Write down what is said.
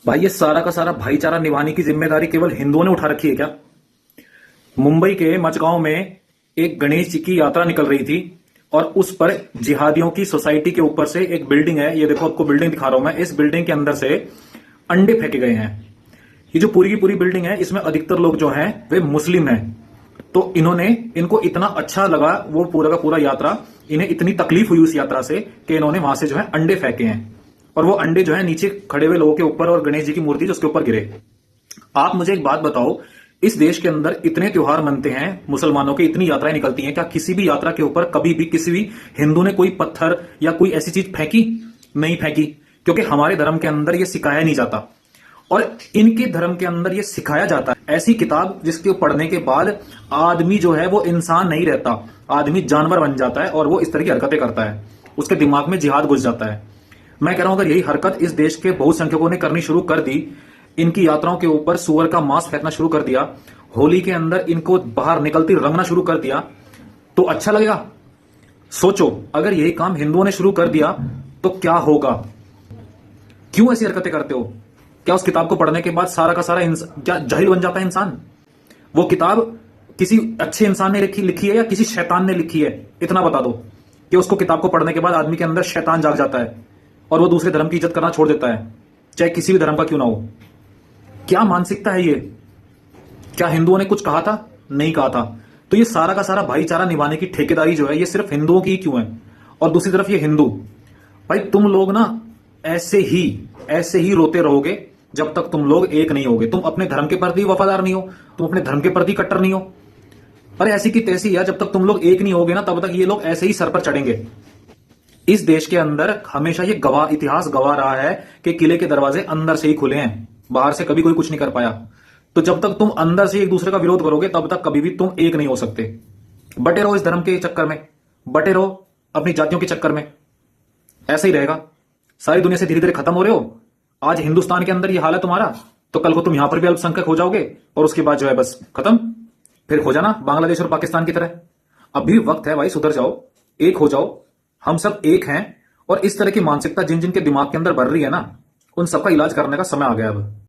भाई ये सारा का सारा भाईचारा निभाने की जिम्मेदारी केवल हिंदुओं ने उठा रखी है क्या? मुंबई के मचगांव में एक गणेश जी की यात्रा निकल रही थी और उस पर जिहादियों की सोसाइटी के ऊपर से एक बिल्डिंग है। ये देखो, आपको बिल्डिंग दिखा रहा हूं मैं। इस बिल्डिंग के अंदर से अंडे फेंके गए हैं। ये जो पूरी की पूरी बिल्डिंग है, इसमें अधिकतर लोग जो हैं वे मुस्लिम हैं। तो इनको इतना अच्छा लगा वो पूरा का पूरा यात्रा, इन्हें इतनी तकलीफ हुई उस यात्रा से कि इन्होंने वहां से जो है अंडे फेंके हैं। और वो अंडे जो है नीचे खड़े हुए लोगों के ऊपर और गणेश जी की मूर्ति जो उसके ऊपर गिरे। आप मुझे एक बात बताओ, इस देश के अंदर इतने त्योहार मनते हैं मुसलमानों के, इतनी यात्राएं निकलती हैं, क्या किसी भी यात्रा के ऊपर कभी भी किसी भी हिंदू ने कोई पत्थर या कोई ऐसी चीज फेंकी? नहीं फेंकी, क्योंकि हमारे धर्म के अंदर यह सिखाया नहीं जाता और इनके धर्म के अंदर यह सिखाया जाता है। ऐसी किताब जिसके पढ़ने के बाद आदमी जो है वो इंसान नहीं रहता, आदमी जानवर बन जाता है और वो इस तरह की हरकतें करता है, उसके दिमाग में जिहाद घुस जाता है। मैं कह रहा हूं, अगर यही हरकत इस देश के बहुसंख्यकों ने करनी शुरू कर दी, इनकी यात्राओं के ऊपर सुअर का मांस फेंकना शुरू कर दिया, होली के अंदर इनको बाहर निकलती रंगना शुरू कर दिया, तो अच्छा लगेगा? सोचो, अगर यही काम हिंदुओं ने शुरू कर दिया तो क्या होगा? क्यों ऐसी हरकतें करते हो? क्या उस किताब को पढ़ने के बाद सारा का सारा क्या जाहिल बन जाता है इंसान? वो किताब किसी अच्छे इंसान ने लिखी है या किसी शैतान ने लिखी है? इतना बता दो कि उसको किताब को पढ़ने के बाद आदमी के अंदर शैतान जाग जाता है और वो दूसरे धर्म की इज्जत करना छोड़ देता है, चाहे किसी भी धर्म का क्यों ना हो। क्या मानसिकता है ये? क्या हिंदुओं ने कुछ कहा था? नहीं कहा था। तो ये सारा का सारा भाईचारा निभाने की ठेकेदारी जो है ये सिर्फ हिंदुओं की ही क्यों है? और दूसरी तरफ ये हिंदू, भाई तुम लोग ना ऐसे ही रोते रहोगे जब तक तुम लोग एक नहीं होगे। तुम अपने धर्म के प्रति वफादार नहीं हो, तुम अपने धर्म के प्रति कट्टर नहीं हो। अरे ऐसी की तैसी है, जब तक तुम लोग एक नहीं होगे ना तब तक ये लोग ऐसे ही सर पर चढ़ेंगे। इस देश के अंदर हमेशा ये इतिहास गवाह रहा है कि किले के दरवाजे अंदर से ही खुले हैं, बाहर से कभी कोई कुछ नहीं कर पाया। तो जब तक तुम अंदर से एक दूसरे का विरोध करोगे तब तक कभी भी तुम एक नहीं हो सकते। बटे रहो इस धर्म के चक्कर में, बटे रहो अपनी जातियों के चक्कर में, ऐसा ही रहेगा। सारी दुनिया से धीरे धीरे खत्म हो रहे हो। आज हिंदुस्तान के अंदर ये हाल है तुम्हारा, तो कल को तुम यहां पर भी अल्पसंख्यक हो जाओगे और उसके बाद जो है बस खत्म, फिर हो जाना बांग्लादेश और पाकिस्तान की तरह। अभी वक्त है भाई, सुधर जाओ, एक हो जाओ। हम सब एक हैं और इस तरह की मानसिकता जिन जिन के दिमाग के अंदर बढ़ रही है ना, उन सबका इलाज करने का समय आ गया अब।